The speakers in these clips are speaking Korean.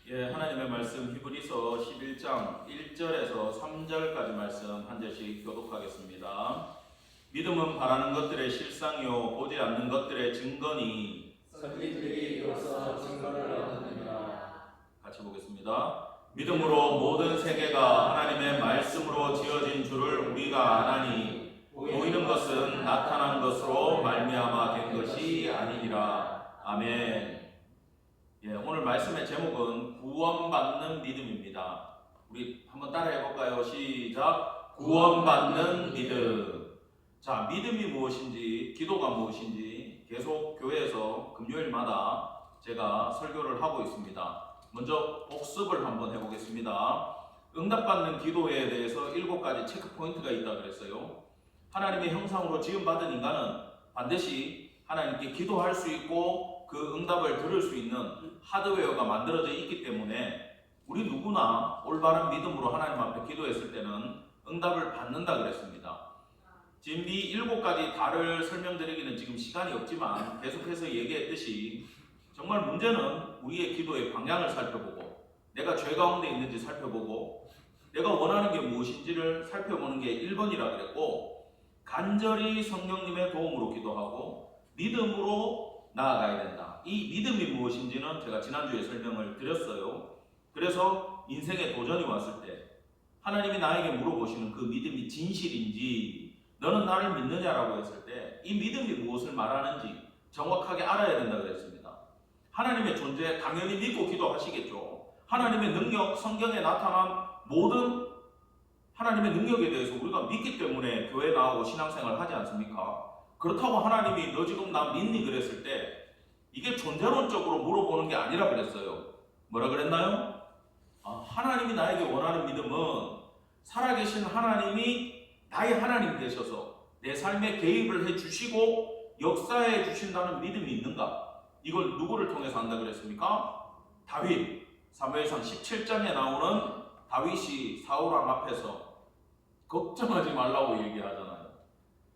하나님의 말씀 히브리서 11장 1절에서 3절까지 말씀 한 절씩 교독하겠습니다. 믿음은 바라는 것들의 실상이요 보지 않는 것들의 증거니 선지들이 이로써 증거를 얻느니라. 같이 보겠습니다. 믿음으로 모든 세계가 하나님의 말씀으로 지어진 줄을 우리가 아나니 보이는 것은 나타난 것으로 말미암아 된 것이 아니니라. 아멘. 오늘 말씀의 제목은 구원받는 믿음입니다. 우리 한번 따라해 볼까요? 시작. 구원받는 믿음. 자, 믿음이 무엇인지, 기도가 무엇인지 계속 교회에서 금요일마다 제가 설교를 하고 있습니다. 먼저 복습을 한번 해보겠습니다. 응답받는 기도에 대해서 7가지 체크 포인트가 있다 그랬어요. 하나님의 형상으로 지음받은 인간은 반드시 하나님께 기도할 수 있고 그 응답을 들을 수 있는 하드웨어가 만들어져 있기 때문에 우리 누구나 올바른 믿음으로 하나님 앞에 기도했을 때는 응답을 받는다 그랬습니다. 지금 이 7가지 다를 설명드리기는 지금 시간이 없지만 계속해서 얘기했듯이 정말 문제는 우리의 기도의 방향을 살펴보고 내가 죄 가운데 있는지 살펴보고 내가 원하는 게 무엇인지를 살펴보는 게 1번이라 그랬고, 간절히 성령님의 도움으로 기도하고 믿음으로 나아가야 된다. 이 믿음이 무엇인지는 제가 지난주에 설명을 드렸어요. 그래서 인생에 도전이 왔을 때 하나님이 나에게 물어보시는 그 믿음이 진실인지, 너는 나를 믿느냐라고 했을 때 이 믿음이 무엇을 말하는지 정확하게 알아야 된다 그랬습니다. 하나님의 존재 당연히 믿고 기도하시겠죠. 하나님의 능력, 성경에 나타난 모든 하나님의 능력에 대해서 우리가 믿기 때문에 교회 나오고 신앙생활 하지 않습니까? 그렇다고 하나님이 너 지금 나 믿니? 그랬을 때 이게 존재론적으로 물어보는 게 아니라 그랬어요. 뭐라 그랬나요? 하나님이 나에게 원하는 믿음은 살아계신 하나님이 나의 하나님 되셔서 내 삶에 개입을 해주시고 역사해 주신다는 믿음이 있는가? 이걸 누구를 통해서 한다 그랬습니까? 다윗. 사무엘상 17장에 나오는 다윗이 사울왕 앞에서 걱정하지 말라고 얘기하잖아요.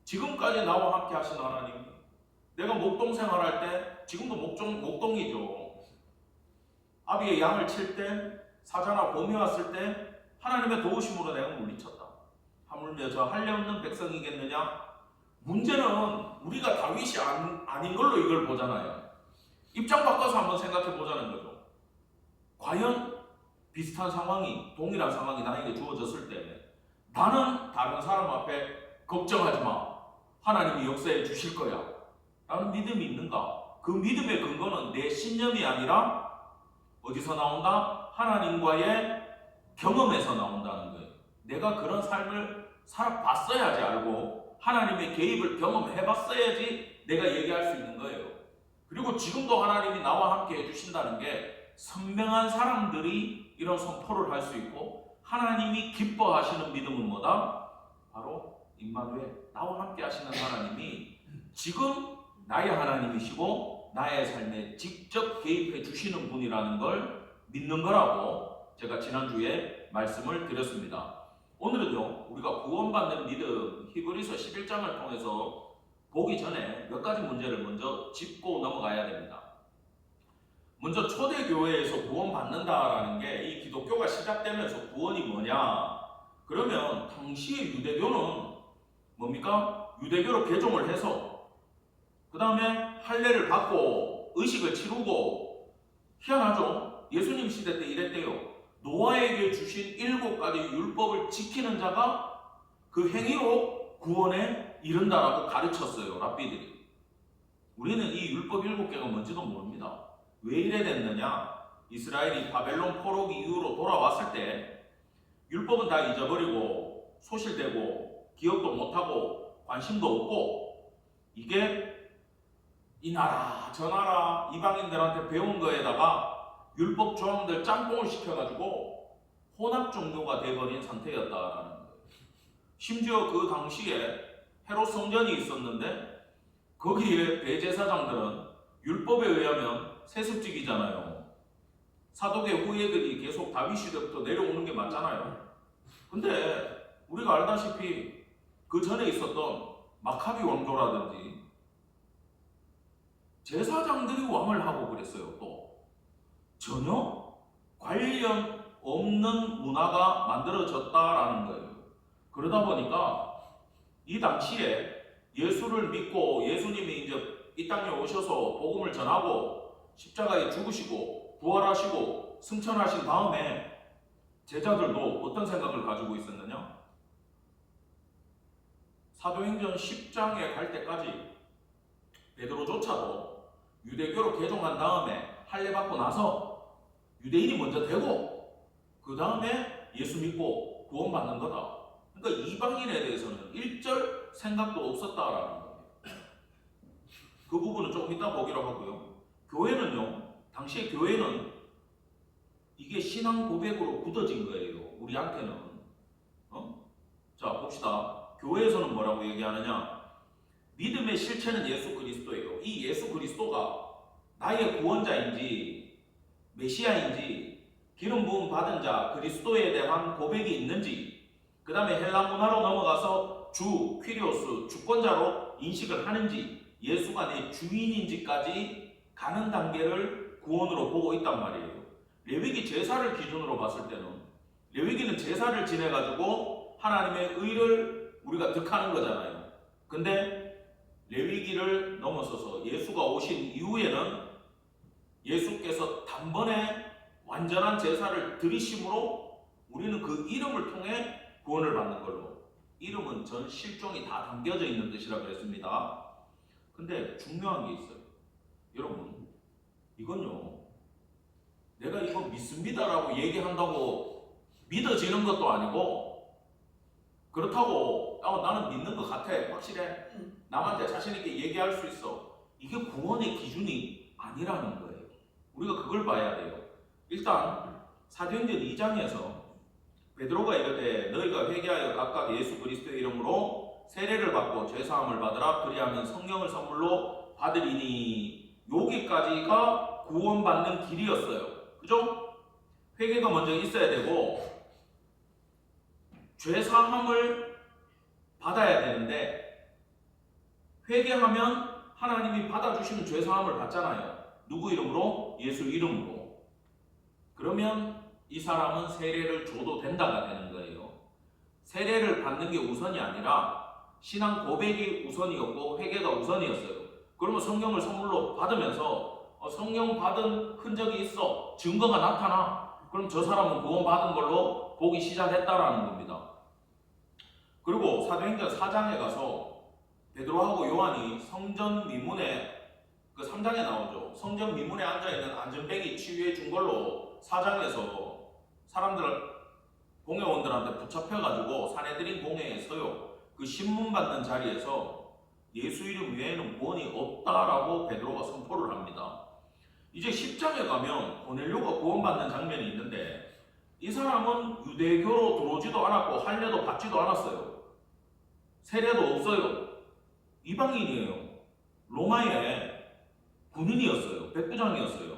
지금까지 나와 함께 하신 하나님, 내가 목동 생활할 때 지금도 목동이죠. 아비의 양을 칠 때, 사자나 곰이 왔을 때 하나님의 도우심으로 내가 물리쳤다. 하물며 저 할례 없는 백성이겠느냐? 문제는 우리가 다윗이 아닌 걸로 이걸 보잖아요. 입장 바꿔서 한번 생각해 보자는 거죠. 과연 비슷한 상황이, 동일한 상황이 나에게 주어졌을 때 나는 다른 사람 앞에 걱정하지 마, 하나님이 역사해 주실 거야 라는 믿음이 있는가? 그 믿음의 근거는 내 신념이 아니라 어디서 나온다? 하나님과의 경험에서 나온다는 거예요. 내가 그런 삶을 살아봤어야지 알고 하나님의 개입을 경험해봤어야지 내가 얘기할 수 있는 거예요. 그리고 지금도 하나님이 나와 함께 해주신다는 게 선명한 사람들이 이런 선포를 할 수 있고, 하나님이 기뻐하시는 믿음은 뭐다? 바로 임마누엘, 나와 함께 하시는 하나님이 지금 나의 하나님이시고 나의 삶에 직접 개입해 주시는 분이라는 걸 믿는 거라고 제가 지난주에 말씀을 드렸습니다. 오늘은요, 우리가 구원받는 믿음 히브리서 11장을 통해서 보기 전에 몇 가지 문제를 먼저 짚고 넘어가야 됩니다. 먼저 초대교회에서 구원받는다라는 게, 이 기독교가 시작되면서 구원이 뭐냐? 그러면 당시의 유대교는 뭡니까? 유대교로 개종을 해서 그 다음에 할례를 받고 의식을 치르고, 희한하죠? 예수님 시대 때 이랬대요. 노아에게 주신 7가지 율법을 지키는 자가 그 행위로 구원에 이른다라고 가르쳤어요, 랍비들이. 우리는 이 율법 7개가 뭔지도 모릅니다. 왜 이래 됐느냐? 이스라엘이 바벨론 포로기 이후로 돌아왔을 때 율법은 다 잊어버리고 소실되고 기억도 못하고 관심도 없고, 이게 이 나라 저 나라 이방인들한테 배운 거에다가 율법 조항들 짬뽕을 시켜가지고 혼합 종교가 돼버린 상태였다라는 거예요. 심지어 그 당시에 헤롯 성전이 있었는데 거기에 대제사장들은 율법에 의하면 세습직이잖아요. 사독의 후예들이 계속 다윗 시대부터 내려오는 게 맞잖아요. 근데 우리가 알다시피 그 전에 있었던 마카비 왕조라든지 제사장들이 왕을 하고 그랬어요. 또 전혀 관련 없는 문화가 만들어졌다라는 거예요. 그러다 보니까 이 당시에 예수를 믿고 예수님이 이제 이 땅에 오셔서 복음을 전하고 십자가에 죽으시고 부활하시고 승천하신 다음에 제자들도 어떤 생각을 가지고 있었느냐? 사도행전 10장에 갈 때까지 베드로조차도 유대교로 개종한 다음에 할례 받고 나서 유대인이 먼저 되고 그 다음에 예수 믿고 구원받는 거다. 그러니까 이방인에 대해서는 일절 생각도 없었다라는 거예요. 그 부분은 조금 이따 보기로 하고요. 교회는요, 당시에 교회는 이게 신앙 고백으로 굳어진 거예요. 우리한테는. 자, 봅시다. 교회에서는 뭐라고 얘기하느냐? 믿음의 실체는 예수 그리스도예요. 이 예수 그리스도가 나의 구원자인지 메시아인지 기름 부음 받은 자 그리스도에 대한 고백이 있는지, 그 다음에 헬라 문화로 넘어가서 주, 퀴리오스, 주권자로 인식을 하는지, 예수가 내 주인인지까지 가는 단계를 구원으로 보고 있단 말이에요. 레위기 제사를 기준으로 봤을 때는 레위기는 제사를 지내가지고 하나님의 의를 우리가 득하는 거잖아요. 근데 레위기를 넘어서서 예수가 오신 이후에는 예수께서 단번에 완전한 제사를 드리심으로 우리는 그 이름을 통해 구원을 받는 걸로, 이름은 전 실종이 다 담겨져 있는 뜻이라 그랬습니다. 근데 중요한 게 있어요. 여러분, 이건요, 내가 이거 믿습니다라고 얘기한다고 믿어지는 것도 아니고, 그렇다고 나는 믿는 것 같아, 확실해, 남한테 자신 있게 얘기할 수 있어, 이게 구원의 기준이 아니라는 거예요. 우리가 그걸 봐야 돼요. 일단 사도행전 2장에서 베드로가 이르되 너희가 회개하여 각각 예수 그리스도의 이름으로 세례를 받고 죄사함을 받으라. 그리하면 성령을 선물로 받으리니, 여기까지가 구원받는 길이었어요. 그죠? 회개가 먼저 있어야 되고 죄사함을 받아야 되는데, 회개하면 하나님이 받아주시는 죄사함을 받잖아요. 누구 이름으로? 예수 이름으로. 그러면 이 사람은 세례를 줘도 된다가 되는 거예요. 세례를 받는 게 우선이 아니라 신앙 고백이 우선이었고 회개가 우선이었어요. 그러면 성령을 선물로 받으면서 성령 받은 흔적이 있어, 증거가 나타나, 그럼 저 사람은 구원받은 걸로 보기 시작했다라는 겁니다. 그리고 사도행전 4장에 가서 베드로하고 요한이 성전 미문에, 그 3장에 나오죠. 성전 미문에 앉아있는 안전뱅이 치유해 준 걸로 4장에서 사람들, 공회원들한테 붙잡혀가지고 사내들인 공회에 서요. 그 신문 받는 자리에서 예수 이름 외에는 구원이 없다라고 베드로가 선포를 합니다. 이제 10장에 가면 고넬료가 구원받는 장면이 있는데, 이 사람은 유대교로 들어오지도 않았고 할례도 받지도 않았어요. 세례도 없어요. 이방인이에요. 로마의 군인이었어요. 백부장이었어요.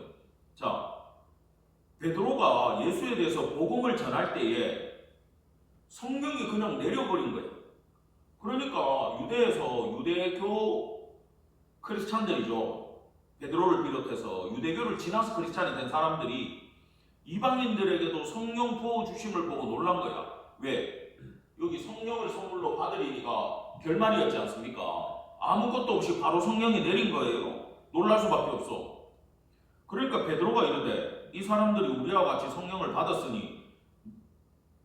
자, 베드로가 예수에 대해서 복음을 전할 때에 성령이 그냥 내려버린 거예요. 그러니까 유대에서 유대교 크리스찬들이죠. 베드로를 비롯해서 유대교를 지나서 크리스찬이 된 사람들이 이방인들에게도 성령 부어 주심을 보고 놀란 거야. 왜? 여기 성령을 선물로 받으리니가 결말이었지 않습니까? 아무것도 없이 바로 성령이 내린 거예요. 놀랄 수밖에 없어. 그러니까 베드로가 이르되 이 사람들이 우리와 같이 성령을 받았으니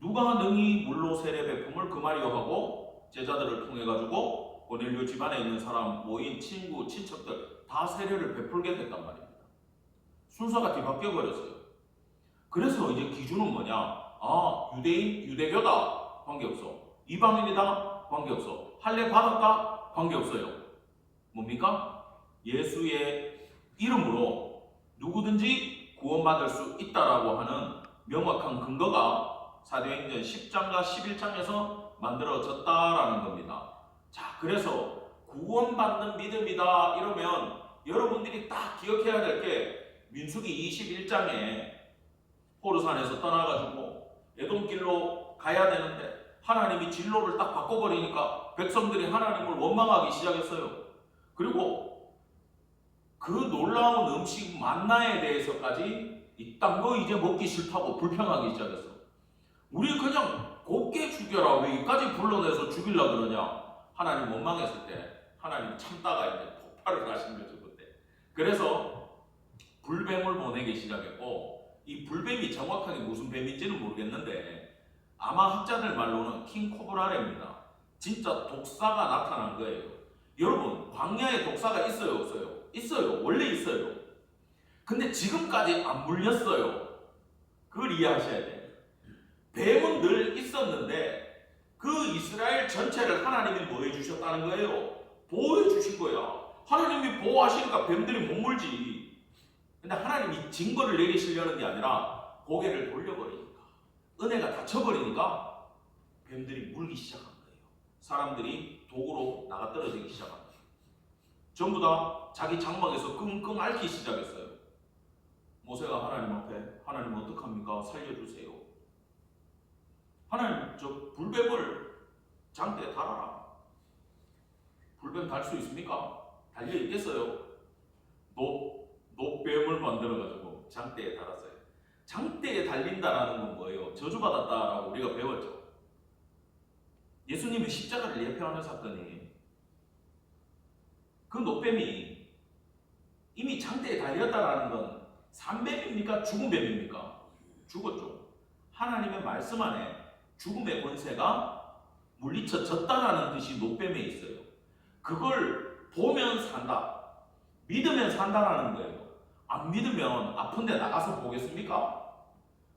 누가 능히 물로 세례 베품을 금하려 하고, 제자들을 통해 가지고 고넬료 집안에 있는 사람, 모인 친구, 친척들 다 세례를 베풀게 됐단 말입니다. 순서가 뒤바뀌어 버렸어요. 그래서 이제 기준은 뭐냐? 아, 유대인, 유대교다, 관계없어. 이방인이다, 관계없어. 할례 받았다, 관계없어요. 뭡니까? 예수의 이름으로 누구든지 구원받을 수 있다라고 하는 명확한 근거가 사도행전 10장과 11장에서 만들어졌다라는 겁니다. 자, 그래서 구원받는 믿음이다 이러면 여러분들이 딱 기억해야 될 게, 민수기 21장에 호르산에서 떠나가지고 에돔길로 가야 되는데 하나님이 진로를 딱 바꿔버리니까 백성들이 하나님을 원망하기 시작했어요. 그리고 그 놀라운 음식 만나에 대해서까지 이딴 거 이제 먹기 싫다고 불평하기 시작했어. 우리 그냥 곱게 죽여라. 왜 이까지 불러내서 죽이려 그러냐. 하나님 원망했을 때 하나님 참다가 이제 폭발을 하신 거죠 그때. 그래서 불뱀을 보내기 시작했고, 이 불뱀이 정확하게 무슨 뱀인지는 모르겠는데 아마 학자들 말로는 킹코브라입니다. 진짜 독사가 나타난 거예요. 여러분, 광야에 독사가 있어요 없어요? 있어요. 원래 있어요. 근데 지금까지 안 물렸어요. 그걸 이해하셔야 돼요. 뱀은 늘 있었는데 그 이스라엘 전체를 하나님이 뭐 해주셨다는 거예요? 보호해 주신 거야. 하나님이 보호하시니까 뱀들이 못 물지. 근데 하나님이 징벌을 내리시려는 게 아니라 고개를 돌려버리니까, 은혜가 닫혀버리니까 뱀들이 물기 시작한 거예요. 사람들이 도구로 나가 떨어지기 시작한 거예요. 전부 다 자기 장막에서 끙끙 앓기 시작했어요. 모세가 하나님 앞에, 하나님 어떡합니까? 살려주세요. 하나님, 저 불뱀을 장대에 달아라. 불뱀 달 수 있습니까? 달려 있겠어요? 노뱀을 만들어가지고 장대에 달았어요. 장대에 달린다라는 건 뭐예요? 저주받았다라고 우리가 배웠죠. 예수님이 십자가를 예표하는 사건이, 그 노뱀이 이미 장대에 달렸다라는 건 산뱀입니까? 죽은 뱀입니까? 죽었죠. 하나님의 말씀 안에 죽음의 권세가 물리쳐졌다라는 뜻이 노뱀에 있어요. 그걸 보면 산다, 믿으면 산다라는 거예요. 안 믿으면 아픈데 나가서 보겠습니까?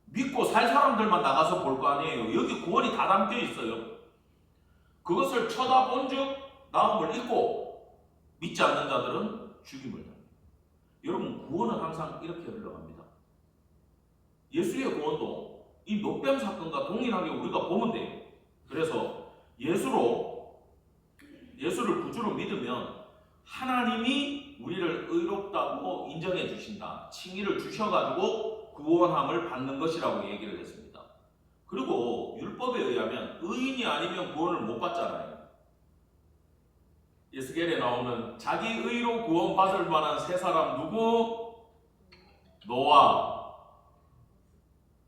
믿고 살 사람들만 나가서 볼 거 아니에요. 여기 구원이 다 담겨 있어요. 그것을 쳐다본 즉 나음을 잊고 믿지 않는 자들은 죽임을 당합니다. 여러분, 구원은 항상 이렇게 흘러갑니다. 예수의 구원도 이 노뱀 사건과 동일하게 우리가 보면 돼요. 그래서 예수를 구주로 믿으면 하나님이 우리를 의롭다고 인정해 주신다, 칭의를 주셔가지고 구원함을 받는 것이라고 얘기를 했습니다. 그리고 율법에 의하면 의인이 아니면 구원을 못 받잖아요. 에스겔에 나오는 자기 의로 구원받을 만한 세 사람 누구? 노아,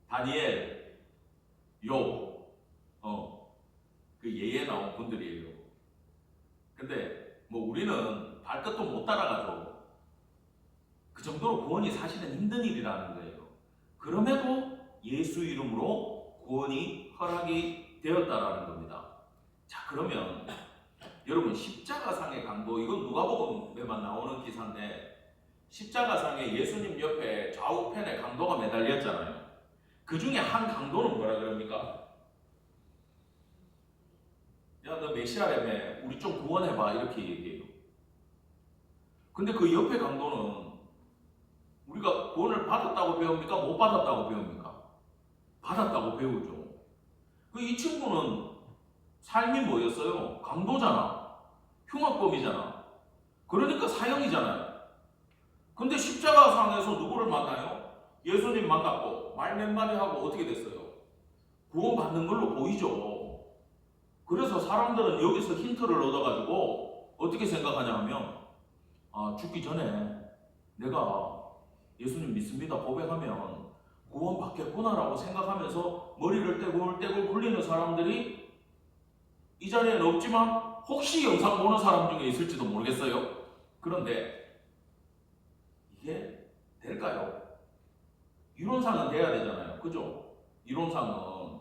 다니엘, 욥, 그 예에 나온 분들이에요. 근데 뭐 우리는 발끝도 못 따라가죠. 그 정도로 구원이 사실은 힘든 일이라는 거예요. 그럼에도 예수 이름으로 구원이 허락이 되었다라는 겁니다. 자, 그러면 여러분, 십자가상의 강도, 이건 누가복음에만 나오는 기사인데, 십자가상에 예수님 옆에 좌우편에 강도가 매달렸잖아요. 그 중에 한 강도는 뭐라 그럽니까? 야, 너 메시아라며, 우리 좀 구원해봐, 이렇게 얘기해요. 근데 그 옆에 강도는 우리가 구원을 받았다고 배웁니까? 못 받았다고 배웁니까? 받았다고 배우죠. 이 친구는 삶이 뭐였어요? 강도잖아. 흉악범이잖아. 그러니까 사형이잖아요. 근데 십자가상에서 누구를 만나요? 예수님 만났고 말 몇 마디 하고 어떻게 됐어요? 구원받는 걸로 보이죠. 그래서 사람들은 여기서 힌트를 얻어가지고 어떻게 생각하냐 하면, 죽기 전에 내가 예수님 믿습니다 고백하면 구원받겠구나라고 생각하면서 머리를 떼굴떼굴 굴리는 사람들이 이 자리에는 없지만 혹시 영상 보는 사람 중에 있을지도 모르겠어요. 그런데 이게 될까요? 이론상은 돼야 되잖아요. 그죠? 이론상은.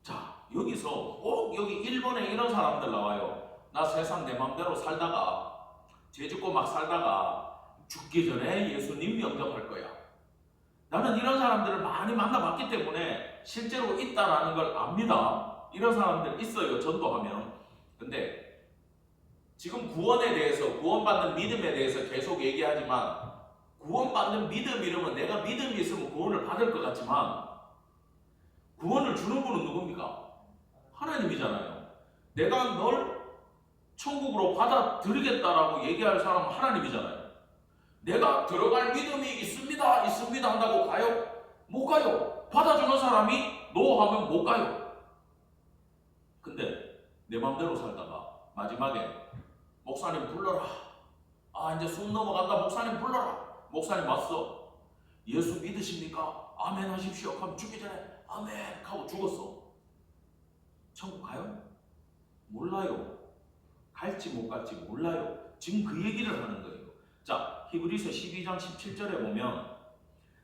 자, 여기서 꼭 여기 일본에 이런 사람들 나와요. 나 세상 내 맘대로 살다가 죄 짓고 막 살다가 죽기 전에 예수님 영접할 거야. 나는 이런 사람들을 많이 만나봤기 때문에 실제로 있다라는 걸 압니다. 이런 사람들 있어요, 전도하면. 근데 지금 구원에 대해서, 구원받는 믿음에 대해서 계속 얘기하지만, 구원받는 믿음 이러면 내가 믿음이 있으면 구원을 받을 것 같지만, 구원을 주는 분은 누굽니까? 하나님이잖아요. 내가 널 천국으로 받아들이겠다라고 얘기할 사람은 하나님이잖아요. 내가 들어갈 믿음이 있습니다 한다고 가요? 못 가요. 받아주는 사람이 노 하면 못 가요. 근데 내 맘대로 살다가 마지막에 목사님 불러라. 이제 숨 넘어간다. 목사님 불러라. 목사님 왔어. 예수 믿으십니까? 아멘 하십시오. 하면 죽기 전에 아멘 하고 죽었어. 천국 가요? 몰라요. 갈지 못 갈지 몰라요. 지금 그 얘기를 하는 거예요. 자, 히브리서 12장 17절에 보면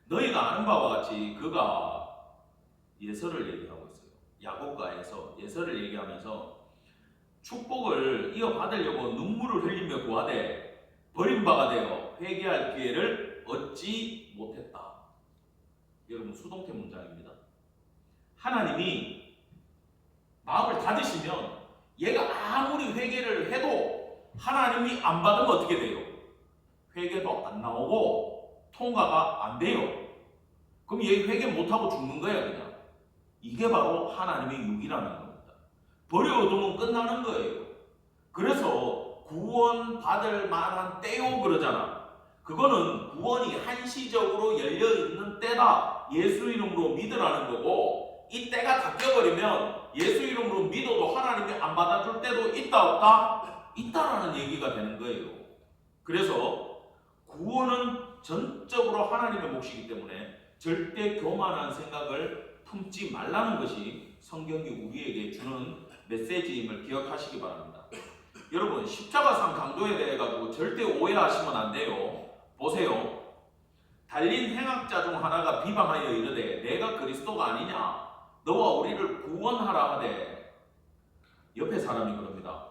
너희가 아는 바와 같이 그가 예서를 얘기하고 있어요. 야곱과에서 예서를 얘기하면서 축복을 이어받으려고 눈물을 흘리며 구하되 버림바가 되어 회개할 기회를 얻지 못했다. 여러분, 수동태 문장입니다. 하나님이 마음을 닫으시면 얘가 아무리 회개를 해도 하나님이 안 받으면 어떻게 돼요? 회개도 안 나오고 통과가 안 돼요. 그럼 얘 회개 못하고 죽는 거야 그냥. 이게 바로 하나님의 육이라는 겁니다. 버려두면 끝나는 거예요. 그래서 구원받을 만한 때요 그러잖아. 그거는 구원이 한시적으로 열려있는 때다. 예수 이름으로 믿으라는 거고, 이 때가 닫혀버리면 예수 이름으로 믿어도 하나님이 안 받아줄 때도 있다 없다? 있다라는 얘기가 되는 거예요. 그래서 구원은 전적으로 하나님의 몫이기 때문에 절대 교만한 생각을 품지 말라는 것이 성경이 우리에게 주는 메시지임을 기억하시기 바랍니다. 여러분, 십자가상 강도에 대해 가지고 절대 오해하시면 안 돼요. 보세요. 달린 행악자 중 하나가 비방하여 이르되 내가 그리스도가 아니냐, 너와 우리를 구원하라 하되, 옆에 사람이 그럽니다.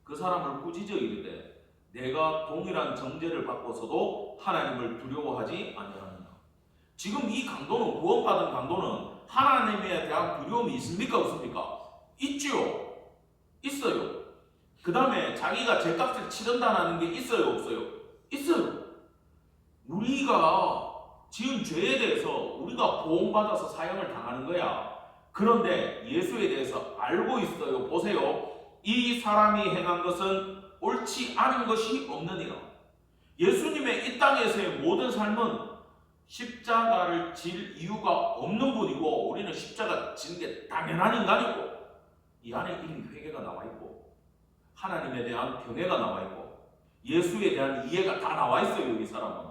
그 사람을 꾸짖어 이르되 내가 동일한 정죄를 받고서도 하나님을 두려워하지 아니하느냐. 지금 이 강도는, 구원받은 강도는 하나님에 대한 두려움이 있습니까 없습니까? 있지요. 있어요. 그 다음에 자기가 죄값을 치른다는 게 있어요 없어요? 있어요. 우리가 지은 죄에 대해서 우리가 보험받아서 사형을 당하는 거야. 그런데 예수에 대해서 알고 있어요. 보세요. 이 사람이 행한 것은 옳지 않은 것이 없느니라. 예수님의 이 땅에서의 모든 삶은 십자가를 질 이유가 없는 분이고, 우리는 십자가 지는 게 당연한 인간이고, 이 안에 이미 회개가 나와 있고 하나님에 대한 경외가 나와 있고 예수에 대한 이해가 다 나와 있어요. 이 사람은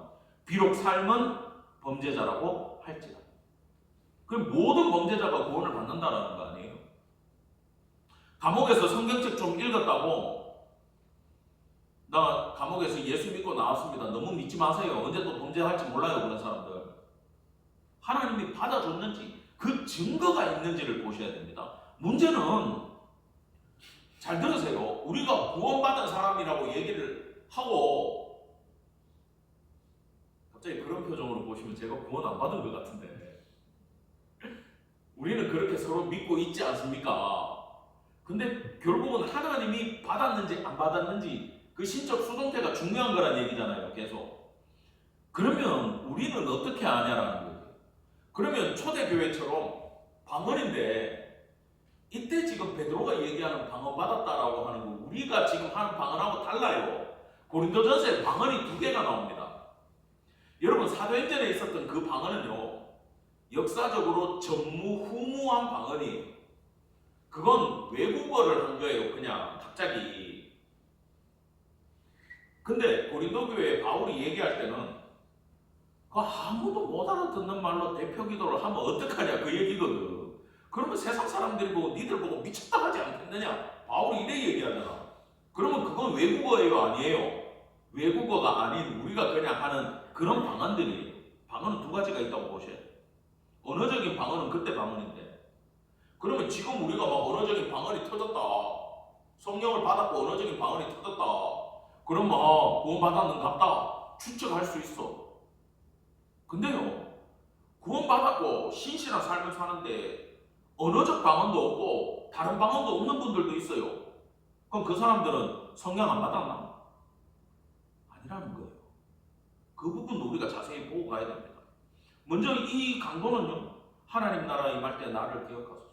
비록 삶은 범죄자라고 할지라도. 그럼 모든 범죄자가 구원을 받는다라는 거 아니에요? 감옥에서 성경책 좀 읽었다고 나 감옥에서 예수 믿고 나왔습니다. 너무 믿지 마세요. 언제 또 범죄할지 몰라요. 그런 사람들. 하나님이 받아줬는지 그 증거가 있는지를 보셔야 됩니다. 문제는, 잘 들으세요. 우리가 구원받은 사람이라고 얘기를 하고 갑자기 그런 표정으로 보시면 제가 구원 안 받은 것 같은데, 우리는 그렇게 서로 믿고 있지 않습니까? 근데 결국은 하나님이 받았는지 안 받았는지 그 신적 수동태가 중요한 거란 얘기잖아요. 계속. 그러면 우리는 어떻게 아냐라는 거예요. 그러면 초대교회처럼 방언인데, 이때 지금 베드로가 얘기하는 방언 받았다라고 하는 거 우리가 지금 하는 방언하고 달라요. 고린도전서에 방언이 2개가 나옵니다. 여러분, 사도행전에 있었던 그 방언은요, 역사적으로 전무후무한 방언이에요. 그건 외국어를 한 거예요. 그냥 갑자기. 근데 고린도 교회에 바울이 얘기할 때는 그 아무도 못 알아듣는 말로 대표 기도를 하면 어떡하냐 그 얘기거든. 그러면 세상 사람들이 보고 니들 보고 미쳤다 하지 않겠느냐. 바울이 이래 얘기하잖아. 그러면 그건 외국어예요 아니에요? 외국어가 아닌 우리가 그냥 하는 그런 방언들이에요. 방언은 2가지가 있다고 보셔야 돼요. 언어적인 방언은 그때 방언인데, 그러면 지금 우리가 막 언어적인 방언이 터졌다, 성령을 받았고 언어적인 방언이 터졌다, 그럼 막 구원받았는갑다 추측할 수 있어. 근데요, 구원받았고 신실한 삶을 사는데 언어적 방언도 없고 다른 방언도 없는 분들도 있어요. 그럼 그 사람들은 성령 안 받았나? 아니라는 거예요. 그 부분도 우리가 자세히 보고 가야 됩니다. 먼저 이 강도는요, 하나님 나라 임할 때 나를 기억하소서.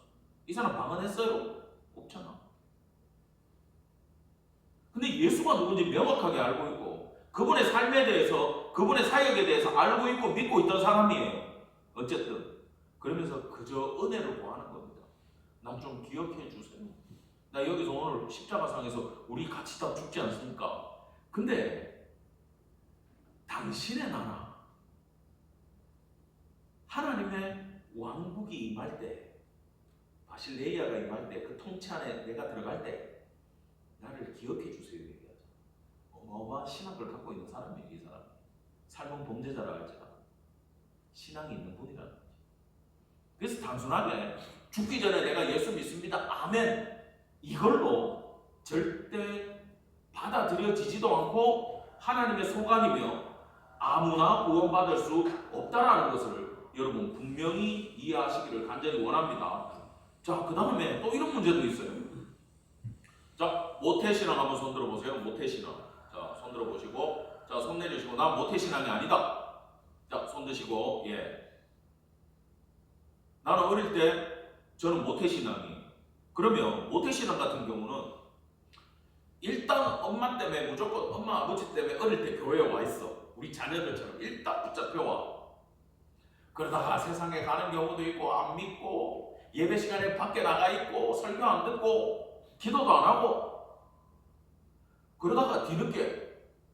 이 사람 방언했어요? 없잖아. 근데 예수가 누군지 명확하게 알고 있고 그분의 삶에 대해서, 그분의 사역에 대해서 알고 있고 믿고 있던 사람이에요. 어쨌든 그러면서 그저 은혜를 구하는 겁니다. 난 좀 기억해 주세요. 나 여기서 오늘 십자가상에서 우리 같이 다 죽지 않습니까? 근데 당신의 나라, 하나님의 왕국이 임할 때, 바실레이아가 임할 때, 그 통치 안에 내가 들어갈 때 나를 기억해 주세요 얘기하죠. 어마어마한 신학을 갖고 있는 사람이에요. 이 사람이 삶은 범죄자라 할지라도 신앙이 있는 분이라는 거지. 그래서 단순하게 죽기 전에 내가 예수 믿습니다, 아멘, 이걸로 절대 받아들여지지도 않고 하나님의 소관이며 아무나 구원받을 수 없다라는 것을 여러분 분명히 이해하시기를 간절히 원합니다. 자, 그 다음에 또 이런 문제도 있어요. 자, 모태신앙 한번 손 들어보세요. 모태신앙. 자, 손 들어보시고, 자, 손 내주시고, 나 모태신앙이 아니다. 자, 손 드시고, 예. 나는 어릴 때 저는 모태신앙이. 그러면 모태신앙 같은 경우는 일단 엄마 때문에 무조건 엄마 아버지 때문에 어릴 때 교회에 와 있어. 우리 자녀들처럼 일단 붙잡혀 와. 그러다가 세상에 가는 경우도 있고 안 믿고 예배 시간에 밖에 나가 있고 설교 안 듣고 기도도 안 하고 그러다가 뒤늦게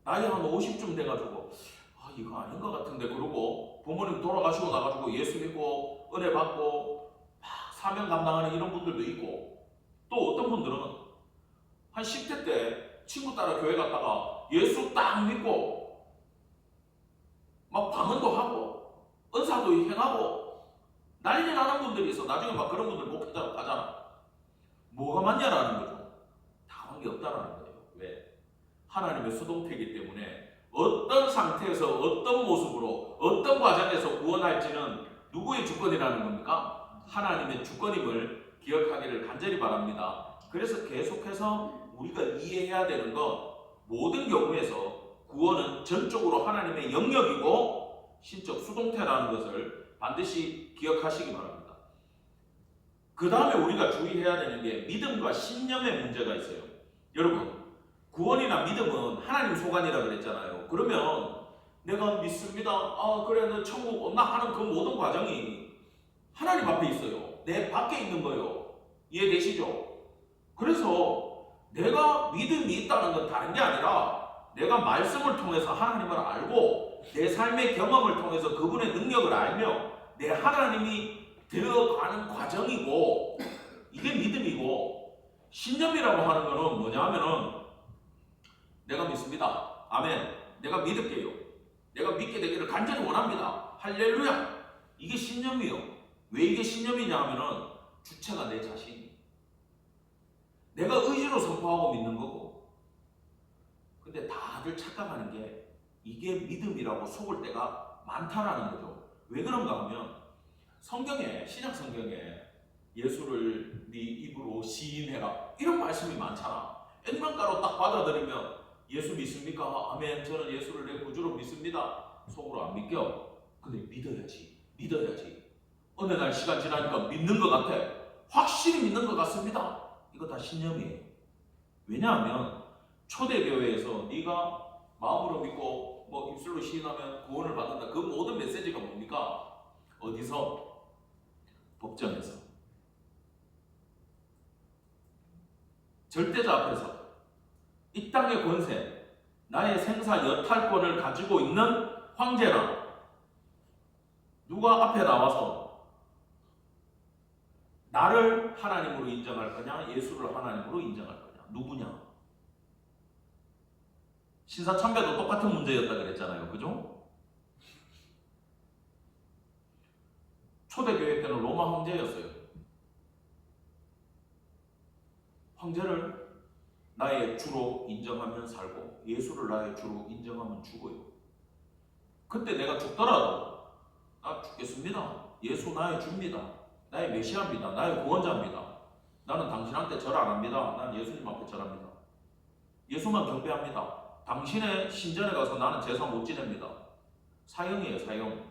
나이 한 50쯤 돼가지고 아 이거 아닌 것 같은데 그러고 부모님 돌아가시고 나가지고 예수 믿고 은혜 받고 막 사명 감당하는 이런 분들도 있고 또 어떤 분들은 한 10대 때 친구 따라 교회 갔다가 예수 딱 믿고 막 방언도 하고 은사도 행하고 난리 나는 분들이 있어. 나중에 막 그런 분들 목회자로 가잖아. 뭐가 맞냐라는 거죠. 당한 게 없다라는 거예요. 왜? 하나님의 수동태이기 때문에 어떤 상태에서 어떤 모습으로 어떤 과정에서 구원할지는 누구의 주권이라는 겁니까? 하나님의 주권임을 기억하기를 간절히 바랍니다. 그래서 계속해서 우리가 이해해야 되는 건 모든 경우에서 구원은 전적으로 하나님의 영역이고 신적 수동태라는 것을 반드시 기억하시기 바랍니다. 그 다음에 우리가 주의해야 되는 게 믿음과 신념의 문제가 있어요. 여러분, 구원이나 믿음은 하나님 소관이라 그랬잖아요. 그러면 내가 믿습니다. 아 그래 너 천국 온다 하는 그 모든 과정이 하나님 앞에 있어요. 내 밖에 있는 거예요. 이해되시죠? 그래서 내가 믿음이 있다는 건 다른 게 아니라 내가 말씀을 통해서 하나님을 알고 내 삶의 경험을 통해서 그분의 능력을 알며 내 하나님이 들어가는 과정이고 이게 믿음이고 신념이라고 하는 거는 뭐냐 하면은 내가 믿습니다. 아멘. 내가 믿을게요. 내가 믿게 되기를 간절히 원합니다. 할렐루야. 이게 신념이요. 왜 이게 신념이냐 하면은 주체가 내 자신. 내가 의지로 선포하고 믿는 거고. 근데 다들 착각하는 게 이게 믿음이라고 속을 때가 많다라는 거죠. 왜 그런가 하면 성경에, 신약 성경에 예수를 네 입으로 시인해라 이런 말씀이 많잖아. 액면가로 딱 받아들이면 예수 믿습니까? 아멘. 저는 예수를 내 구주로 믿습니다. 속으로 안 믿겨. 근데 믿어야지. 어느 날 시간 지나니까 믿는 것 같아. 확실히 믿는 것 같습니다. 이거 다 신념이에요. 왜냐하면 초대교회에서 네가 마음으로 믿고 뭐 입술로 시인하면 구원을 받는다. 그 모든 메시지가 뭡니까? 어디서? 법정에서. 절대자 앞에서. 이 땅의 권세, 나의 생사 여탈권을 가지고 있는 황제나 누가 앞에 나와서 나를 하나님으로 인정할 거냐, 예수를 하나님으로 인정할 거냐, 누구냐? 신사참배도 똑같은 문제였다 그랬잖아요. 그죠? 초대교회 때는 로마 황제였어요. 황제를 나의 주로 인정하면 살고 예수를 나의 주로 인정하면 죽어요. 그때 내가 죽더라도 나 죽겠습니다. 예수 나의 주입니다. 나의 메시아입니다. 나의 구원자입니다. 나는 당신한테 절 안 합니다. 난 예수님 앞에 절합니다. 예수만 경배합니다. 당신의 신전에 가서 나는 제사 못 지냅니다. 사형이에요, 사형.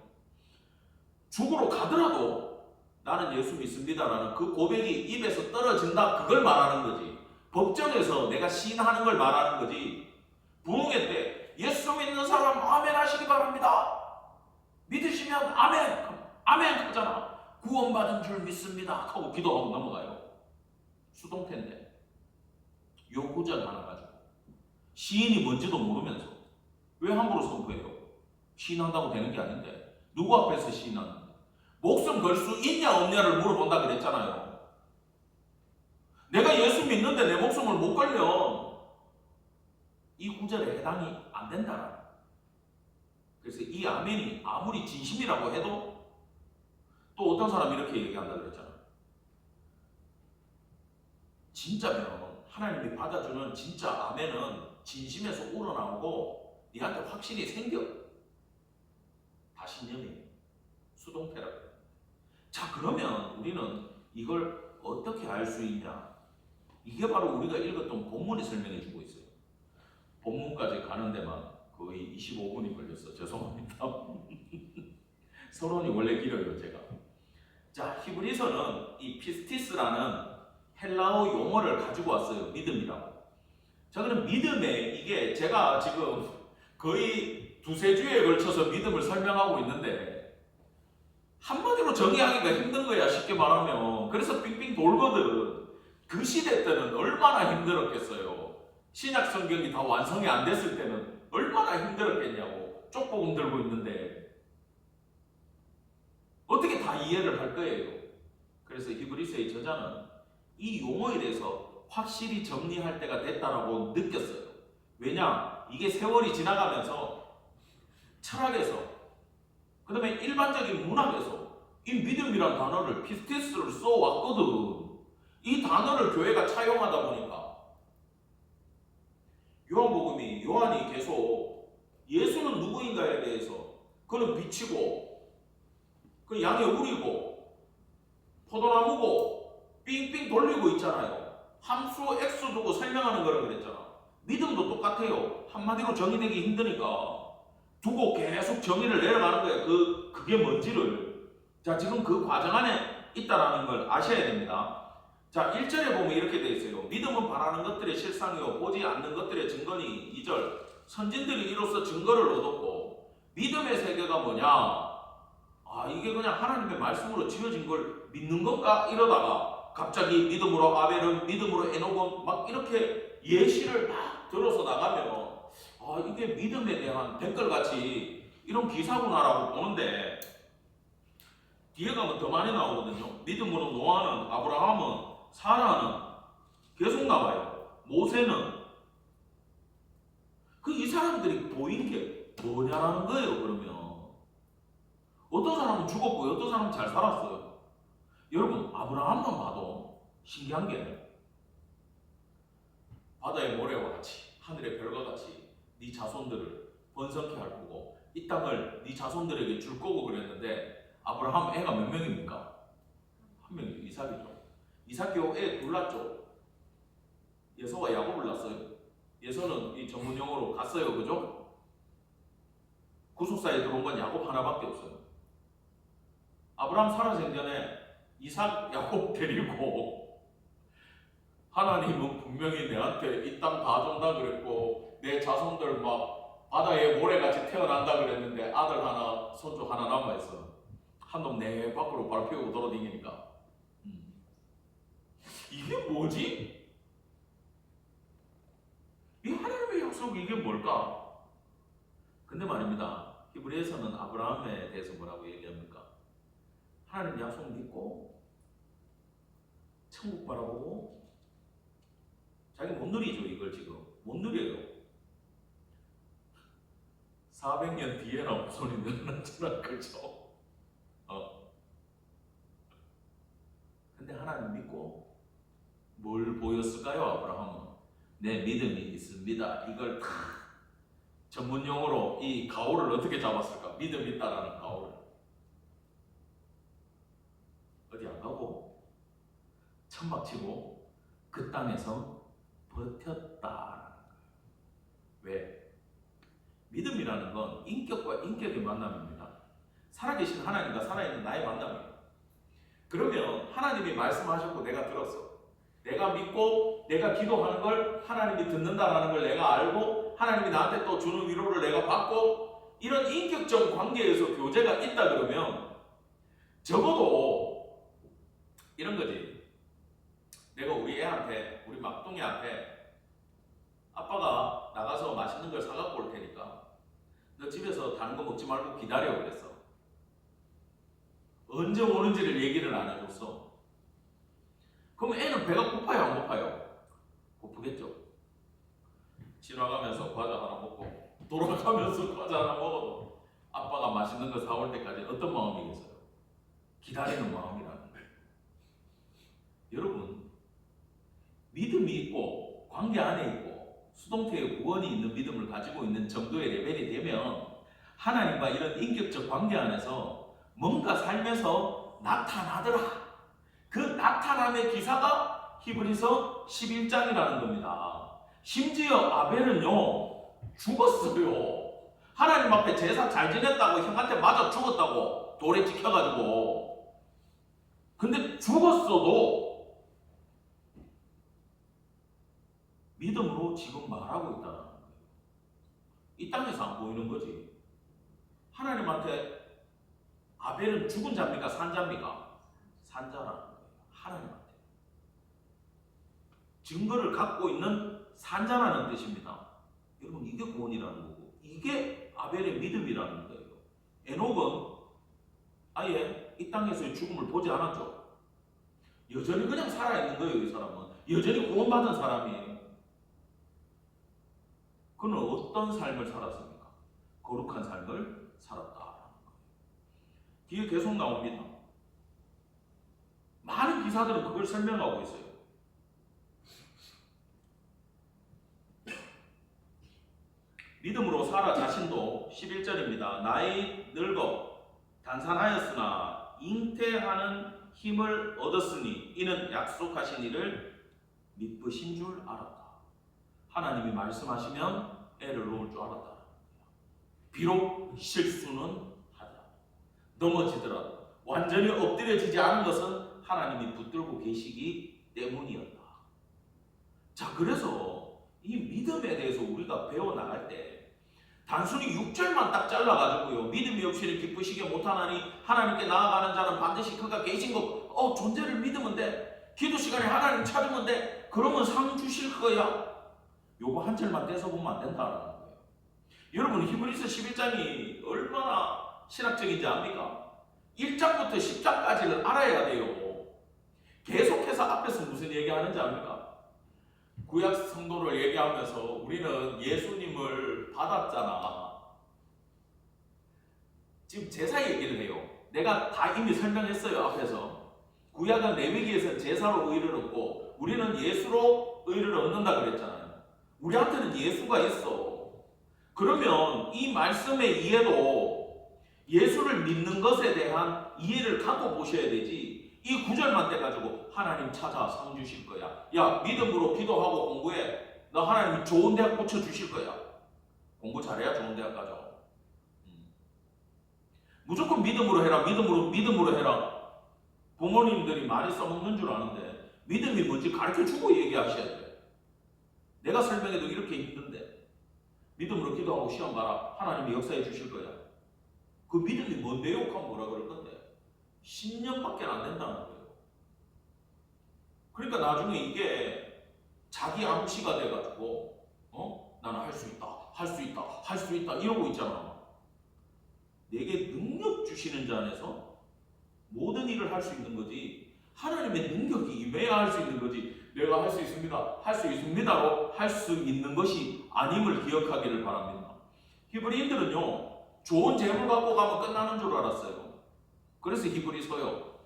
죽으러 가더라도 나는 예수 믿습니다라는 그 고백이 입에서 떨어진다, 그걸 말하는 거지. 법정에서 내가 시인하는 걸 말하는 거지. 부흥회 때 예수 믿는 사람 아멘 하시기 바랍니다. 믿으시면 아멘, 아멘 하잖아. 구원받은 줄 믿습니다 하고 기도하고 넘어가요. 수동태인데 요 구절 하나 가지고 시인이 뭔지도 모르면서 왜 함부로 선포해요? 시인한다고 되는 게 아닌데 누구 앞에서 시인하는데? 목숨 걸 수 있냐 없냐를 물어본다 그랬잖아요. 내가 예수 믿는데 내 목숨을 못 걸면 이 구절에 해당이 안 된다. 그래서 이 아멘이 아무리 진심이라고 해도 또 어떤 사람이 이렇게 얘기한다 그랬잖아. 진짜면 하나님이 받아주는 진짜 아멘은 진심에서 우러나오고 네한테 확신이 생겨. 다신념이 수동태라고. 자, 그러면 우리는 이걸 어떻게 알 수 있냐? 이게 바로 우리가 읽었던 본문이 설명해 주고 있어요. 본문까지 가는 데만 거의 25분이 걸렸어. 죄송합니다. 서론이 원래 길어요, 제가. 자, 히브리서는 이 피스티스라는 헬라어 용어를 가지고 왔어요. 믿음이라고. 자, 그럼 믿음에 이게 제가 지금 거의 두세 주에 걸쳐서 믿음을 설명하고 있는데 한마디로 정의하기가 힘든 거야, 쉽게 말하면. 그래서 빙빙 돌거든. 그 시대 때는 얼마나 힘들었겠어요. 신약 성경이 다 완성이 안 됐을 때는 얼마나 힘들었겠냐고. 쪽복음 들고 있는데 어떻게 다 이해를 할 거예요. 그래서 히브리서의 저자는 이 용어에 대해서 확실히 정리할 때가 됐다라고 느꼈어요. 왜냐? 이게 세월이 지나가면서 철학에서, 그 다음에 일반적인 문학에서 이 믿음이란 단어를, 피스티스를 써왔거든. 이 단어를 교회가 차용하다 보니까 요한복음이, 요한이 계속 예수는 누구인가에 대해서, 그는 빛이고 그 양의 우리고 포도나무고 삥삥 돌리고 있잖아요. 함수 X 두고 설명하는 거라 그랬잖아. 믿음도 똑같아요. 한마디로 정의되기 힘드니까 두고 계속 정의를 내려가는 거예요. 그게 뭔지를. 자, 지금 그 과정 안에 있다라는 걸 아셔야 됩니다. 자, 1절에 보면 이렇게 되어 있어요. 믿음은 바라는 것들의 실상이요 보지 않는 것들의 증거니. 2절, 선진들이 이로써 증거를 얻었고. 믿음의 세계가 뭐냐? 아, 이게 그냥 하나님의 말씀으로 지어진 걸 믿는 건가? 이러다가 갑자기 믿음으로 아벨은, 믿음으로 에녹은 막 이렇게 예시를 막 들어서 나가면 아, 이게 믿음에 대한 댓글같이 이런 기사구나라고 보는데 뒤에 가면 더 많이 나오거든요. 믿음으로 노아는, 아브라함은, 사라는 계속 나와요. 모세는. 이 사람들이 보인 게 뭐냐라는 거예요. 그러면 어떤 사람은 죽었고 어떤 사람은 잘 살았어요. 여러분, 아브라함만 봐도 신기한 게 바다의 모래와 같이 하늘의 별과 같이 네 자손들을 번성케 할 거고 이 땅을 네 자손들에게 줄 거고 그랬는데 아브라함 애가 몇 명입니까? 한 명이죠. 이삭이죠. 이삭이 애 둘 낳죠. 예서와 야곱을 낳았어요. 예서는 이 전문 용어로 갔어요. 그죠? 구속사에 들어온 건 야곱 하나밖에 없어요. 아브라함 사라 생전에 이삭, 야곱 데리고 하나님은 분명히 내한테 이 땅 다 준다 그랬고 내 자손들 막 바다에 모래같이 태어난다 그랬는데 아들 하나, 손주 하나 남아있어. 한 놈 내 밖으로 발 펴고 돌아다니니까 이게 뭐지? 이 하나님의 약속이 이게 뭘까? 근데 말입니다. 히브리에서는 아브라함에 대해서 뭐라고 얘기합니까? 하나님 약속 믿고 천국 바라보고 자기 못 누리죠. 이걸 지금 못 누려요. 400년 뒤에나 후손이 늘어났잖아. 그죠? 근데 하나님 믿고 뭘 보였을까요? 아브라함은 내 믿음이 있습니다. 이걸 다 전문 용어로 이 가오를 어떻게 잡았을까? 믿음 있다라는 가오를 어디 안 가고 천막치고 그 땅에서 버텼다라는 거예요. 왜? 믿음이라는 건 인격과 인격의 만남입니다. 살아계신 하나님과 살아있는 나의 만남이에요. 그러면 하나님이 말씀하셨고 내가 들었어. 내가 믿고 내가 기도하는 걸 하나님이 듣는다라는 걸 내가 알고 하나님이 나한테 또 주는 위로를 내가 받고 이런 인격적 관계에서 교제가 있다 그러면 적어도 이런 거지. 내가 우리 애한테, 우리 막둥이한테 아빠가 나가서 맛있는 걸 사갖고 올 테니까 너 집에서 다른 거 먹지 말고 기다려 그랬어. 언제 오는지를 얘기를 안 해줬어. 그럼 애는 배가 고파요, 안 고파요? 고프겠죠. 지나가면서 과자 하나 먹고 돌아가면서 과자 하나 먹어도 아빠가 맛있는 거 사올 때까지 어떤 마음이겠어요? 기다리는 마음이라는 거예요. 여러분, 믿음이 있고 관계 안에 있고 수동태의 구원이 있는 믿음을 가지고 있는 정도의 레벨이 되면 하나님과 이런 인격적 관계 안에서 뭔가 삶에서 나타나더라. 그 나타남의 기사가 히브리서 11장이라는 겁니다. 심지어 아벨은요 죽었어요. 하나님 앞에 제사 잘 지냈다고 형한테 맞아 죽었다고 돌에 찍혀가지고. 근데 죽었어도 믿음으로 지금 말하고 있다는 거예요. 이 땅에서 안 보이는 거지. 하나님한테 아벨은 죽은 자입니까? 산 자입니까? 산 자라는 거예요. 하나님한테 증거를 갖고 있는 산 자라는 뜻입니다. 여러분, 이게 구원이라는 거고 이게 아벨의 믿음이라는 거예요. 에녹은 아예 이 땅에서의 죽음을 보지 않았죠. 여전히 그냥 살아있는 거예요. 이 사람은 여전히 구원받은 사람이에요. 그는 어떤 삶을 살았습니까? 거룩한 삶을 살았다라는 거예요. 뒤에 계속 나옵니다. 많은 기사들은 그걸 설명하고 있어요. 믿음으로 사라 자신도 11절입니다. 나이 늙어 단산하였으나 잉태하는 힘을 얻었으니 이는 약속하신 이를 믿으신 줄 알았다. 하나님이 말씀하시면 애를 놓을 줄 알았다. 비록 실수는 하더라도 넘어지더라도 완전히 엎드려지지 않은 것은 하나님이 붙들고 계시기 때문이었다. 자, 그래서 이 믿음에 대해서 우리가 배워나갈 때 단순히 6절만 딱 잘라가지고요 믿음이 없이는 기쁘시게 못하나니 하나님께 나아가는 자는 반드시 그가 계신 것 존재를 믿으면 돼. 기도 시간에 하나님 찾으면 돼. 그러면 상 주실 거야. 요거 한 절만 떼서 보면 안 된다는 거예요. 여러분, 히브리서 11장이 얼마나 신학적인지 압니까? 1장부터 10장까지를 알아야 돼요. 계속해서 앞에서 무슨 얘기하는지 압니까? 구약 성도를 얘기하면서 우리는 예수님을 받았잖아. 지금 제사 얘기를 해요. 내가 다 이미 설명했어요. 앞에서 구약은 레위기에서 제사로 의를 얻고 우리는 예수로 의를 얻는다 그랬잖아요. 우리한테는 예수가 있어. 그러면 이 말씀의 이해도 예수를 믿는 것에 대한 이해를 갖고 보셔야 되지. 이 구절만 떼가지고 하나님 찾아 상 주실 거야. 야, 믿음으로 기도하고 공부해. 너 하나님이 좋은 대학 붙여 주실 거야. 공부 잘해야 좋은 대학 가죠. 무조건 믿음으로 해라. 믿음으로 해라. 부모님들이 많이 써먹는 줄 아는데 믿음이 뭔지 가르쳐주고 얘기하셔야 돼. 내가 설명해도 이렇게 힘든데 믿음으로 기도하고 시험 봐라. 하나님이 역사해 주실 거야. 그 믿음이 뭔데요? 하면 뭐라 그럴 건데 10년밖에 안 된다는 거예요. 그러니까 나중에 이게 자기 암시가 돼가지고 나는 할 수 있다 이러고 있잖아. 내게 능력 주시는 자 안에서 모든 일을 할 수 있는 거지. 하나님의 능력이 임해야 할 수 있는 거지. 내가 할 수 있습니다로 할 수 있는 것이 아님을 기억하기를 바랍니다. 히브리인들은요 좋은 재물 갖고 가면 끝나는 줄 알았어요. 그래서 히브리서요.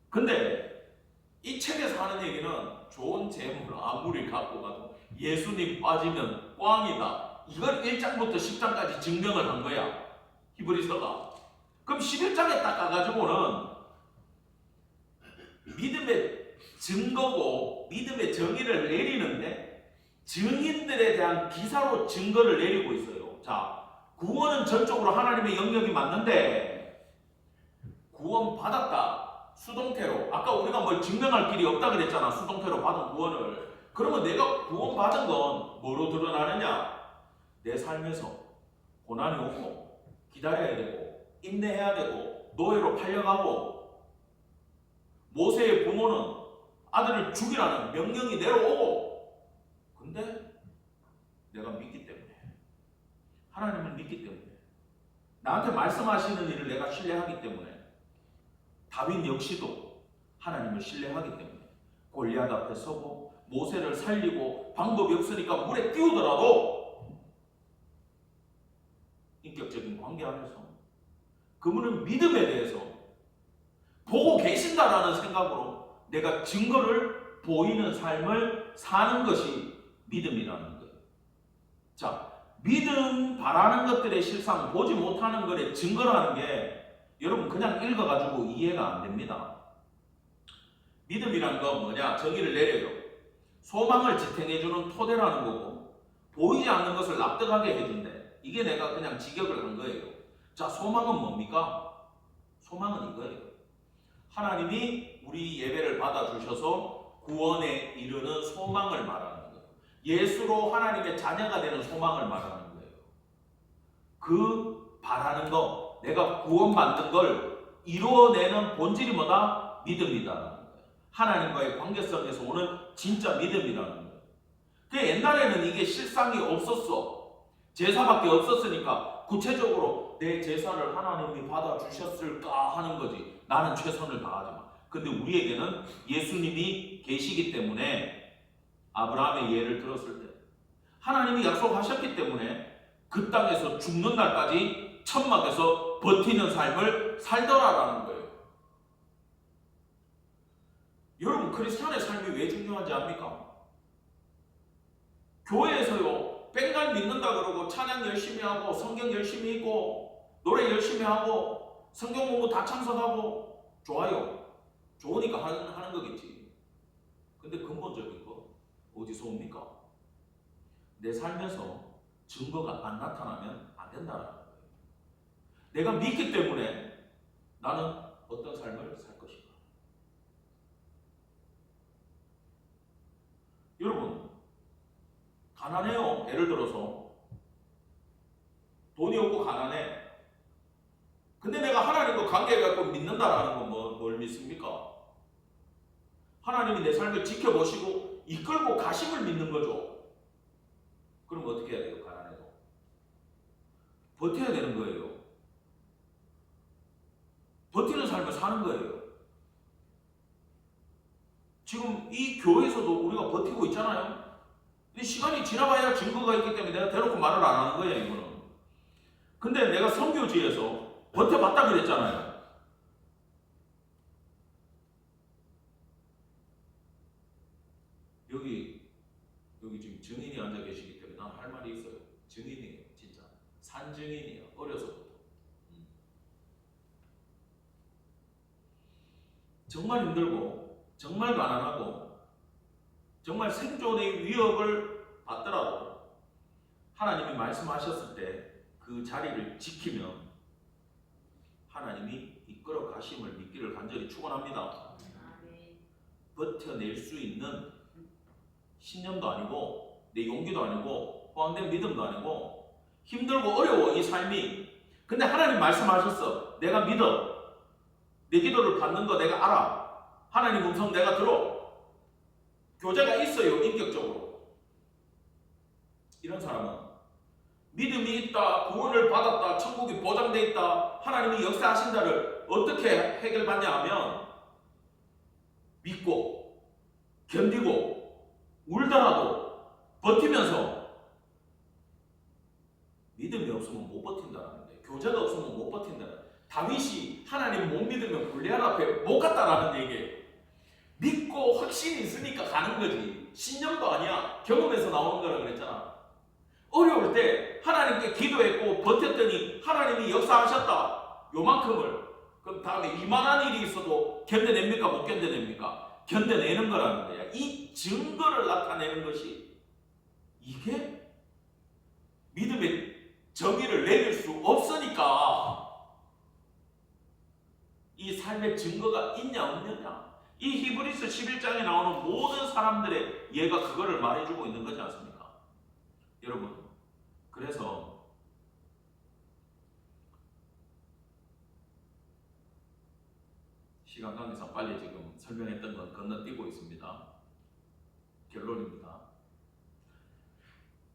근데 이 책에서 하는 얘기는 좋은 재물 아무리 갖고 가도 예수님 빠지면 꽝이다. 이걸 1장부터 10장까지 증명을 한 거야. 히브리서가. 그럼 11장에 딱 가가지고는 믿음의 증거고 믿음의 정의를 내리는데 증인들에 대한 기사로 증거를 내리고 있어요. 자, 구원은 전적으로 하나님의 영역이 맞는데 구원 받았다. 수동태로. 아까 우리가 뭘 증명할 길이 없다 그랬잖아. 수동태로 받은 구원을. 그러면 내가 구원 받은 건 뭐로 드러나느냐? 내 삶에서 고난이 오고 기다려야 되고 인내해야 되고 노예로 팔려가고 모세의 부모는 아들을 죽이라는 명령이 내려오고 근데 내가 믿기 때문에 하나님을 믿기 때문에 나한테 말씀하시는 일을 내가 신뢰하기 때문에 다윗 역시도 하나님을 신뢰하기 때문에 골리앗 앞에 서고 모세를 살리고 방법이 없으니까 물에 띄우더라도 인격적인 관계 안에서 그분은 믿음에 대해서 보고 계신다라는 생각으로 내가 증거를 보이는 삶을 사는 것이 믿음이라는 거예요. 자, 믿음 바라는 것들의 실상, 보지 못하는 것의 증거라는 게 여러분 그냥 읽어가지고 이해가 안 됩니다. 믿음이란 건 뭐냐? 정의를 내려요. 소망을 지탱해주는 토대라는 거고 보이지 않는 것을 납득하게 해준대. 이게 내가 그냥 직역을 한 거예요. 자, 소망은 뭡니까? 소망은 이거예요. 하나님이 우리 예배를 받아주셔서 구원에 이르는 소망을 말하는 거예요. 예수로 하나님의 자녀가 되는 소망을 말하는 거예요. 그 바라는 거, 내가 구원받는 걸 이루어내는 본질이 뭐다? 믿음이다라는 거예요. 하나님과의 관계성에서 오는 진짜 믿음이라는 거예요. 그 옛날에는 이게 실상이 없었어. 제사밖에 없었으니까 구체적으로 내 제사를 하나님이 받아주셨을까 하는 거지. 나는 최선을 다하지만. 근데 우리에게는 예수님이 계시기 때문에 아브라함의 예를 들었을 때 하나님이 약속하셨기 때문에 그 땅에서 죽는 날까지 천막에서 버티는 삶을 살더라라는 거예요. 여러분, 크리스찬의 삶이 왜 중요한지 압니까? 교회에서요, 백날 믿는다 그러고 찬양 열심히 하고 성경 열심히 읽고 노래 열심히 하고 성경 공부 다 참석하고 좋아요. 좋으니까 하는 거겠지. 근데 근본적인 거 어디서 옵니까? 내 삶에서 증거가 안 나타나면 안 된다는 거예요. 내가 믿기 때문에 나는 어떤 삶을 살 것인가? 여러분, 가난해요. 예를 들어서 돈이 없고 가난해. 근데 내가 하나님과 관계가 있고 믿는다라는 건 뭘 믿습니까? 하나님이 내 삶을 지켜보시고 이끌고 가심을 믿는 거죠. 그럼 어떻게 해야 돼요? 가난해도 버텨야 되는 거예요. 버티는 삶을 사는 거예요. 지금 이 교회에서도 우리가 버티고 있잖아요. 근데 시간이 지나봐야 증거가 있기 때문에 내가 대놓고 말을 안 하는 거예요, 이거는. 근데 내가 선교지에서 버텨봤다 그랬잖아요. 여기 지금 증인이 앉아 계시기 때문에 난 할 말이 있어요. 증인이에요, 진짜. 산증인이에요, 어려서부터. 정말 힘들고, 정말 가난하고, 정말 생존의 위협을 받더라도 하나님이 말씀하셨을 때 그 자리를 지키면 하나님이 이끌어 가심을 믿기를 간절히 축원합니다. 버텨낼 수 있는 신념도 아니고 내 용기도 아니고 호황된 믿음도 아니고 힘들고 어려워 이 삶이. 근데 하나님 말씀하셨어. 내가 믿어. 내 기도를 받는 거 내가 알아. 하나님 음성 내가 들어. 교제가 있어요, 인격적으로. 이런 사람은 믿음이 있다, 구원을 받았다, 천국이 보장되어 있다, 하나님이 역사하신다를 어떻게 해결받냐 하면 믿고 견디고 울더라도 버티면서. 믿음이 없으면 못 버틴다는 거예요. 교제가 없으면 못 버틴다는 거예요. 다윗이 하나님 못 믿으면 골리앗 앞에 못 갔다라는 얘기예요. 믿고 확신이 있으니까 가는 거지. 신념도 아니야. 경험에서 나오는 거라 그랬잖아. 어려울 때 하나님께 기도했고 버텼더니 하나님이 역사하셨다. 요만큼을. 그럼 다음에 이만한 일이 있어도 견뎌냅니까? 못 견뎌냅니까? 견뎌내는 거라는 거야. 이 증거를 나타내는 것이, 이게 믿음의 정의를 내릴 수 없으니까 이 삶의 증거가 있냐 없느냐. 이 히브리서 11장에 나오는 모든 사람들의 예가 그거를 말해주고 있는 거지 않습니까? 여러분, 그래서 시간 관계상 빨리 지금 설명했던 건 건너뛰고 있습니다. 결론입니다.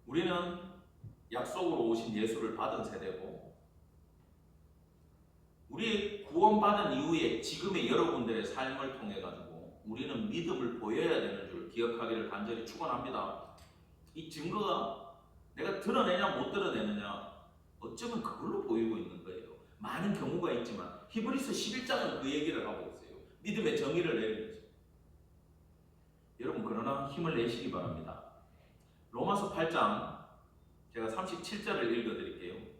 우리는 약속으로 오신 예수를 받은 세대고 우리 구원받은 이후에 지금의 여러분들의 삶을 통해 가지고 우리는 믿음을 보여야 되는 줄 기억하기를 간절히 축원합니다. 이 증거가 내가 드러내냐 못 드러내느냐 어쩌면 그걸로 보이고 있는 거예요. 많은 경우가 있지만 히브리서 11장은 그 얘기를 하고 있어요. 믿음의 정의를 내리는 거죠. 여러분 그러나 힘을 내시기 바랍니다. 로마서 8장 제가 37절을 읽어드릴게요.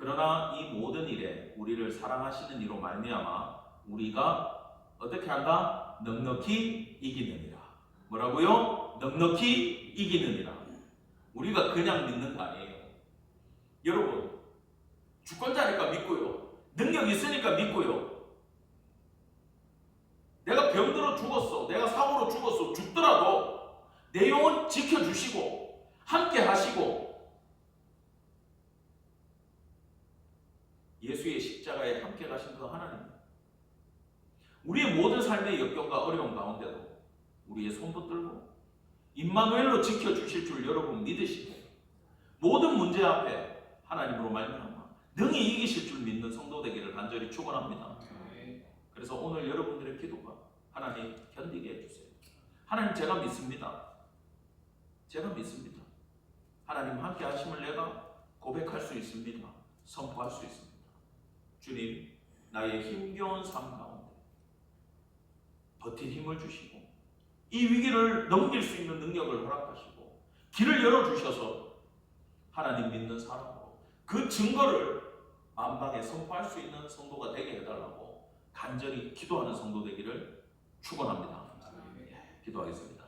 그러나 이 모든 일에 우리를 사랑하시는 이로 말미암아 우리가 어떻게 한다? 넉넉히 이기느니라. 뭐라고요? 넉넉히 이기느니라. 우리가 그냥 믿는 거 아니에요. 여러분 주권자니까 믿고요. 능력 있으니까 믿고요. 내가 병들어 죽었어. 내가 사고로 죽었어. 죽더라도 내 영혼 지켜주시고 함께 하시고 예수의 십자가에 함께 가신 그 하나님, 우리의 모든 삶의 역경과 어려움 가운데도 우리의 손 붙들고 임마누엘로 지켜주실 줄 여러분 믿으시고 모든 문제 앞에 하나님으로 말미암아 능히 이기실 줄 믿는 성도 되기를 간절히 축원합니다. 그래서 오늘 여러분들의 기도가 하나님 견디게 해주세요. 하나님 제가 믿습니다. 제가 믿습니다. 하나님 함께 하심을 내가 고백할 수 있습니다. 선포할 수 있습니다. 주님, 나의 힘겨운 삶 가운데 버틸 힘을 주시고 이 위기를 넘길 수 있는 능력을 허락하시고 길을 열어주셔서 하나님 믿는 사람으로 그 증거를 만방에 선포할 수 있는 성도가 되게 해달라고 간절히 기도하는 성도 되기를 축원합니다. 기도하겠습니다.